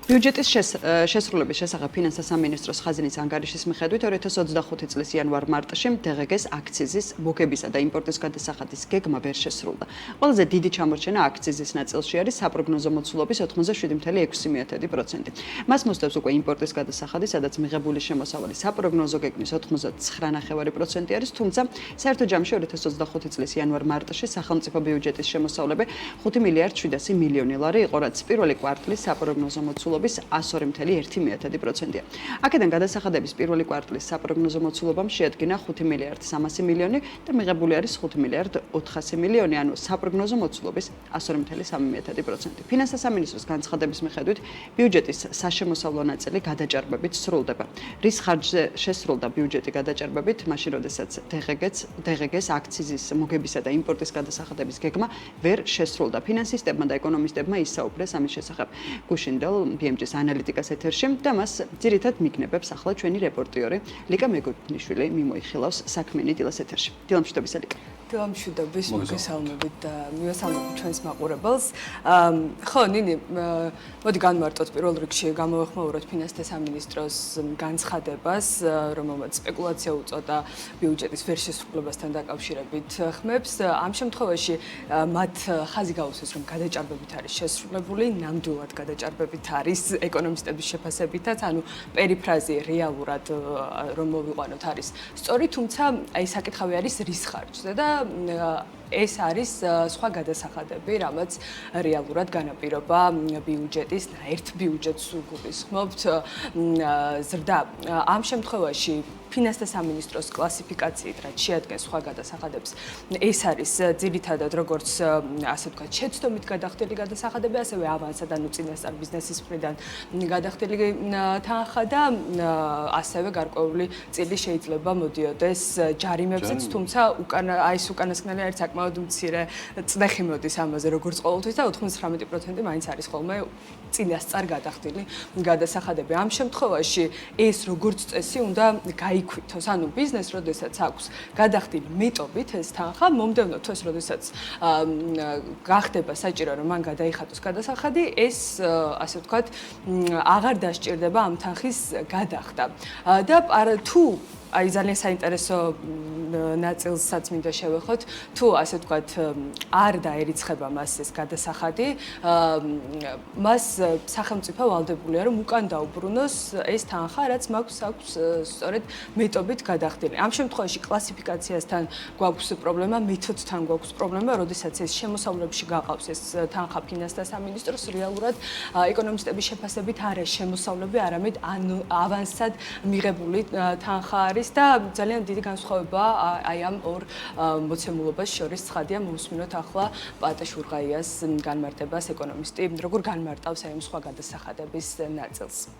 ბიუჯეტის შესრულების შესახებ ფინანსთა სამინისტროს ხაზინის ანგარიშის მიხედვით 2025 წლის იანვარ-მარტში დღგ-ს აქციზის მოგებისა და იმპორტის გადასახადის გეგმა ვერ შესრულდა. ყველაზე დიდი ჩამორჩენა აქციზის ნაწილში არის საპროგნოზო მოცულობის 87.6%. მას მოსდევს უკვე იმპორტის გადასახადი, სადაც მიღებული შემოსავალი საპროგნოზო გეგმის 99.5% არის, თუმცა საერთო ჯამში 2025 წლის იანვარ-მარტში სახელმწიფო ბიუჯეტის შემოსავლები 5 მილიარდ 700 მილიონი ლარი იყო, რაც პირველი კვარტლის საპროგნოზო მოცულობის 102.1%-ია. აქედან გადასახადების პირველი კვარტლის საპროგნოზო მოცულობამ შეადგინა 5 მილიარდ 300 მილიონი და მიღებული არის 5 მილიარდ 400 მილიონი, ანუ საპროგნოზო მოცულობის 102.3%. ფინანსთა სამინისტროს განცხადების მიხედვით ბიუჯეტის საშემოსავლო ნაწილი გადაჭარბებით სრულდება. რის ხარჯზე შესრულდა ბიუჯეტი გადაჭარბებით, მაშინ როდესაც დღგ-ს აქციზის მოგებისა და იმპორტის გადასახადების გეგმა ვერ შესრულდა. ფინანსისტებმა და ეკონომისტებმა ისაუბრეს ამის შესახებ. გუშინდელ BMG-ს ანალიტიკას ეთერში და მას ძირითად მიგნებებს ახლა ჩვენი რეპორტიორი ლიკა მეგობრიშვილი მიმოიხილავს საქმიანი დილას ეთერში. დილამშვიდობისა ლიკა. დილამშვიდობის, მოგესალმებით და მივესალმებით ჩვენს მაყურებელს. ხო, ნინი, მოდი განმარტოთ პირველ რიგში გამოვეხმაუროთ ფინანსთა სამინისტროს განცხადებას, რომელმაც სპეკულაცია უწოდა ბიუჯეტის ვერ შესრულებასთან დაკავშირებით ხმებს. ამ შემთხვევაში მათ ხაზი გაუსვეს, რომ გადაჭარბებით არის შესრულებული, ნამდვილად გადაჭარბებით არის ეკონომისტების შეფასებითაც, ანუ პერიფრაზი რეალურად რომ მოვიყვანოთ არის სწორი, თუმცა აი საკითხავი არის რის ხარჯზე და ეს არის სხვა გადასახადები, რამაც რეალურად განაპირობა ბიუჯეტის, ერთ ბიუჯეტს გულისხმობთ ზრდა. ამ შემთხვევაში ფინანსთა სამინისტროს კლასიფიკაციით, რაც შეადგენს სხვა გადასახადებს, ეს არის ძირითადად როგორც ასე ვთქვათ, შეცდომით გადახდილი გადასახადები, ასევე ავანსად, ანუ წინასწარ ბიზნესის მხრიდან გადახდილი თანხა და ასევე გარკვეული წილი შეიძლება მოდიოდეს ჯარიმებზეც, თუმცა ეს უკანასკნელი არის საკმაოდ მცირე წნეხი მოდის ამაზე, როგორც ყოველთვის და 99% მაინც არის ხოლმე წინასწარ გადახდილი გადასახადები. ამ შემთხვევაში ეს როგორც წესი უნდა გაიქვითოს, ანუ ბიზნესს, როდესაც აქვს გადახდილი მეტობით ეს თანხა, მომდევნო თვეს, როდესაც გახდება საჭირო, რომ მან გადაიხადოს გადასახადი, ეს ასე ვთქვათ, აღარ დასჭირდება ამ თანხის გადახდა. და თუ აი ძალიან საინტერესო ნაწილსაც მინდა შევეხოთ, თუ ასე ვთქვათ, არ დაერიცხება მას ეს გადასახადი, მას სახელმწიფო ვალდებულია, რომ უკან დაუბრუნოს ეს თანხა, რაც აქვს სწორედ მეტობით გადახდილი. ამ შემთხვევაში კლასიფიკაციასთან გვაქვს პრობლემა, მეთოდთან გვაქვს პრობლემა, როდესაც ეს შემოსავლებში გაყავს ეს თანხა ფინანსთა სამინისტროს, რეალურად ეკონომისტების შეფასებით არა შემოსავლები, არამედ ავანსად მიღებული თანხა არის და ძალიან დიდი განსხვავებაა აი ამ ორ მოცემულობას შორის. ცხადია, მოვუსმინოთ ახლა პატა შურღაიას განმარტებას ეკონომისტი, როგორ განმარტავს აი ამ სხვა გადასახადების ნაწილს.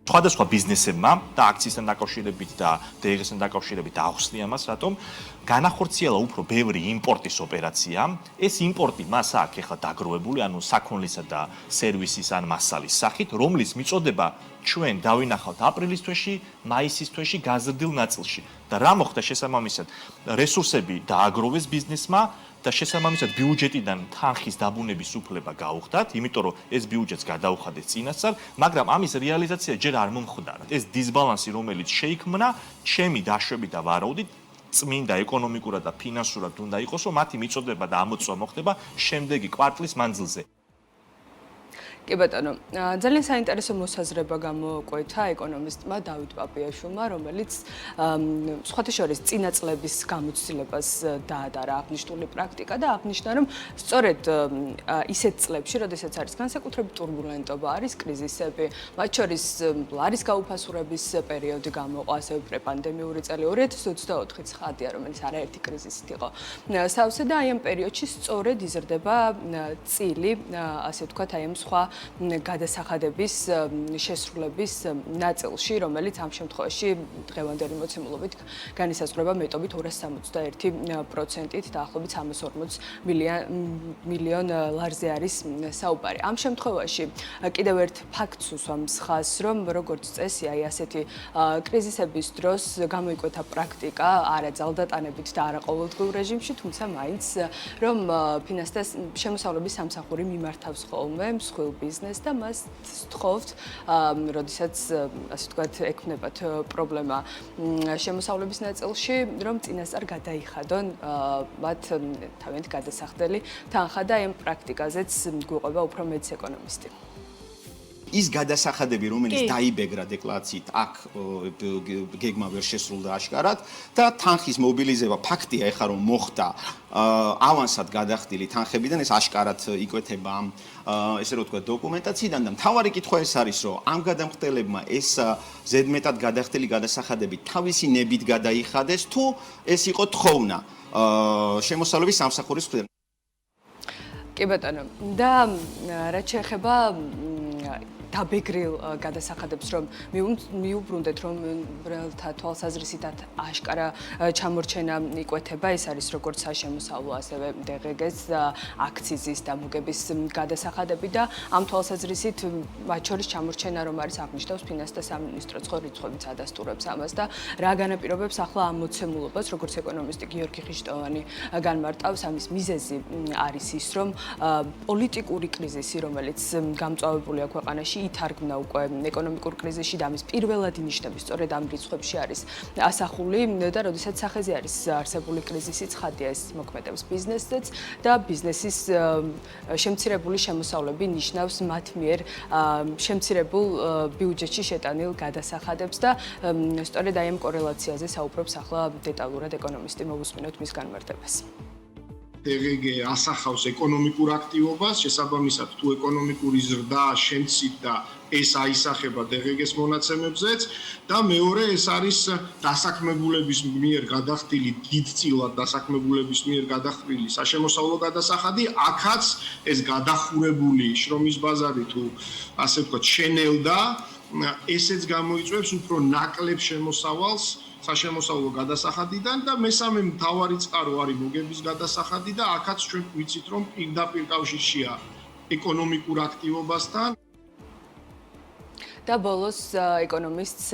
სხვადასხვა ბიზნესებმა და აქციისთან დაკავშირებით და დღგ-სთან დაკავშირებით ახსნია მას, რატომ განახორციელა უფრო ბევრი იმპორტის ოპერაცია. ეს იმპორტი მას აქვს ახლა დაგროვებული, ანუ საქონლისა და სერვისის ან მასალის სახით, რომლის მიწოდება ჩვენ დავინახავთ აპრილის თვეში, მაისის თვეში გაზრდილ ნაწილში. და რა მოხდა შესაბამისად, რესურსები დააგროვეს ბიზნესმა და შესაბამისად ბიუჯეტიდან თანხის დაბუნების უფლება გაუხდათ, იმიტომ რომ ეს ბიუჯეტს გადაუხადეს წინასწარ, მაგრამ ამის რეალიზაცია ჯერ არ მომხდარა. ეს დისბალანსი, რომელიც შეიქმნა, ჩემი დაშვებით და ვარაუდით, წმინდა ეკონომიკურად და ფინანსურად უნდა იყოს, რომ მათი მიწოდება და ამოწვა მოხდება შემდეგი კვარტლის მანძილზე. კი ბატონო, ძალიან საინტერესო მოსაზრება გამოკვეთა ეკონომისტმა დავით პაპიაშვილმა, რომელიც სხვათა შორის წინა წლების გამოცდილებას დაადარა აღნიშნული პრაქტიკა და აღნიშნა, რომ სწორედ ისეთ წლებში, როდესაც არის განსაკუთრებით ტურბულენტობა, არის კრიზისები, მათ შორის ლარის გაუფასურების პერიოდი გამოყო, ასევე პრეპანდემიური წელი 2024 ცხადია, რომელიც არაერთი კრიზისით იყო სავსე და აი ამ პერიოდში სწორედ იზრდება წილი, ასე ვთქვათ, აი ამ სხვა გადასახადების შესრულების ნაწილში, რომელიც ამ შემთხვევაში დღევანდელი მოცემულობით განისაზღვრება მეტობით 261%-ით, დაახლოებით 340 მილიონ ლარზე არის საუბარი. ამ შემთხვევაში კიდევ ერთ ფაქტს უსვამს ხაზს, რომ როგორც წესი, აი ასეთი კრიზისების დროს გამოიკვეთა პრაქტიკა არა ძალდატანებით და არა ყოველდღიურ რეჟიმში, თუმცა მაინც რომ ფინანსთა შემოსავლების სამსახური მიმართავს ხოლმე მსხვილ ბიზნესს და მას სთხოვთ, როდესაც ასე ვთქვათ, ექმნებათ პრობლემა შემოსავლების ნაწილში, რომ წინასწარ გადაიხადონ მათ თავიანთი გადასახდელი თანხა და ამ პრაქტიკაზეც გვიყვება უფრო მეც ეკონომისტი. ის გადასახადები, რომელიც დაიბეგრა დეკლარაციით, აქ გეგმა ვერ შესრულდა აშკარად და თანხის მობილიზება ფაქტია, ეხლა რომ მოხდა ავანსად გადახდილი თანხებიდან, ეს აშკარად იკვეთება ამ ესე რომ ვთქვათ დოკუმენტაციიდან და მთავარი კითხვა ეს არის, რომ ამ გადამხდელებმა ეს ზედმეტად გადახდილი გადასახადები თავისი ნებით გადაიხადეს თუ ეს იყო თხოვნა შემოსავლების სამსახურის მხრიდან. კი ბატონო, და რაც შეეხება დაბეგრილ გადასახადებს, რომ მიუბრუნდეთ, რომ ბრალთა თვალსაზრისითაც აშკარა ჩამორჩენა იკვეთება, ეს არის როგორც საშემოსავლო, ასევე DGG-ს აქციზის დამოგების გადასახადები და ამ თვალსაზრისით მათ შორის ჩამორჩენა რომ არის აღნიშნავს ფინანსთა სამინისტროც ხო რიცხვებიც ადასტურებს ამას და რა განაპირობებს ახლა ამ მოცემულობას, როგორც ეკონომისტი გიორგი ხიშტოვანი განმარტავს, ამის მიზეზი არის ის, რომ პოლიტიკური კრიზისი, რომელიც გამწვავებულია ქვეყანაში ითარგმნა უკვე ეკონომიკურ კრიზისში და ამის პირველად ინიშნები სწორედ ამ რიცხვებში არის ასახული და როდესაც სახეზე არის არსებული კრიზისი ცხადია ეს მოქმედებს ბიზნესზეც და ბიზნესის შემცირებული შემოსავლები ნიშნავს მათ მიერ შემცირებულ ბიუჯეტში შეტანილ გადასახადებს და სწორედ აი ამ კორელაციაზე საუბრობს ახლა დეტალურად ეკონომისტი, მოვუსმინოთ მის განმარტებას. DGG ასახავს ეკონომიკურ აქტივობას, შესაბამისად თუ ეკონომიკური ზრდა შემცირდა და ეს აისახება DGG-ს მონაცემებზეც და მეორე ეს არის დასაქმებულების მიერ გადახდილი დიდწილად დასაქმებულების მიერ გადახდილი საშემოსავლო გადასახადი, აქაც ეს გადახურებული შრომის ბაზარი თუ ასე ვთქვათ შენელდა, ესეც გამოიწვევს უფრო ნაკლებ შემოსავალს საშემოსავლო გადასახადიდან და მესამე მთავარი წყარო არის მოგების გადასახადი და აქაც ჩვენ ვიცით რომ პირდაპირ კავშირშია ეკონომიკურ აქტივობასთან და ბოლოს ეკონომისტს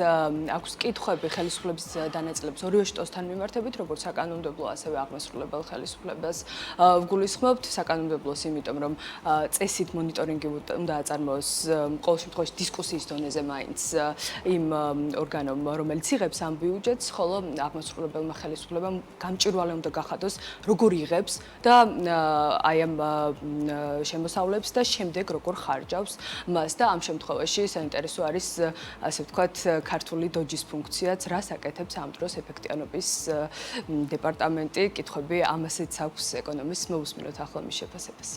აქვს კითხვები ხელისუფლების დანაწილების ორივე შტოსთან მიმართებით, როგორც საკანონმდებლო, ასევე აღმასრულებელ ხელისუფლებას ვგულისხმობთ. საკანონმდებლოს, იმიტომ რომ წესით მონიტორინგი უნდა აწარმოოს ყოველ შემთხვევაში დისკუსიის დონეზე მაინც იმ ორგანომ, რომელიც იღებს ამ ბიუჯეტს, ხოლო აღმასრულებელმა ხელისუფლებამ გამჭვირვალე უნდა გახადოს, როგორ იღებს და აი ამ შემოსავლებს და შემდეგ როგორ ხარჯავს მას და ამ შემთხვევაში საინტერესო არის ასე ვთქვათ ქართული დოჯის ფუნქციაც, რას აკეთებს ამ დროს ეფექტიანობის დეპარტამენტი, კითხვები ამასაც აქვს ეკონომისტს, მოვუსმინოთ ახლა მის შეფასებას.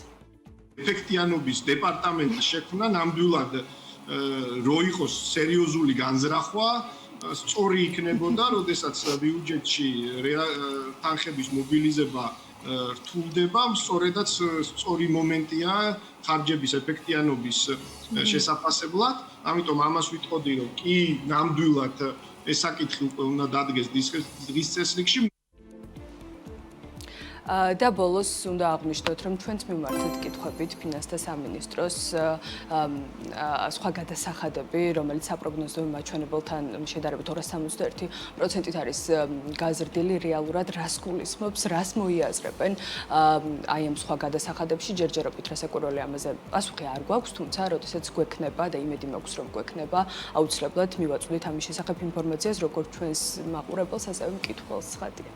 ეფექტიანობის დეპარტამენტის შექმნა ნამდვილად რო იყოს სერიოზული განზრახვა, სწორი იქნებოდა, როდესაც ბიუჯეტში თანხების მობილიზება რთულდება, სწორედაც სწორი მომენტია ხარჯების ეფექტიანობის შესაფასებლად. ამიტომ ამას ვიტყოდი, რომ კი ნამდვილად ეს საკითხი უკვე უნდა დადგეს დღის წესრიგში. და ბოლოს უნდა აღვნიშნოთ, რომ ჩვენც მიმართეთ კითხვებით ფინანსთა სამინისტროს სხვა გადასახადები, რომელიც საპროგნოზო მაჩვენებელთან შედარებით 261%-ით არის გაზრდილი, რეალურად რას გულისხმობს, რას მოიაზრებენ აი ამ სხვა გადასახადებში, ჯერჯერობით რასაკვირველი ამაზე პასუხი არ გვაქვს, თუმცა როდესაც გვექნება და იმედი მაქვს, რომ გვექნება, აუცილებლად მივაწვდით ამის შესახებ ინფორმაციას, როგორც ჩვენს მაყურებელს, ასევე მკითხველს ხადია.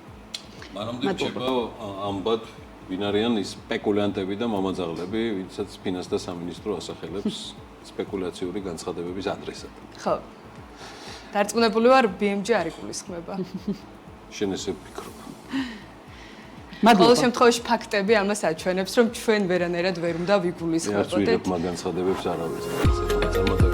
მანამდე რჩება ამბად ვინ არიან ის სპეკულანტები და მამაძაღლები, ვინცაც ფინანსთა სამინისტრო ასახელებს სპეკულაციური განცხადებების ადრესად. ხო. დარწმუნებული ვარ, BMG არ იგულისხმება. შენ ესე ვფიქრობ. ყოველ შემთხვევაში ფაქტები ამას აჩვენებს, რომ ჩვენ ვერანაირად ვერ უნდა ვიგულისხმებოდეთ. მე არ ვიღებ მაგ განცხადებებს არავის.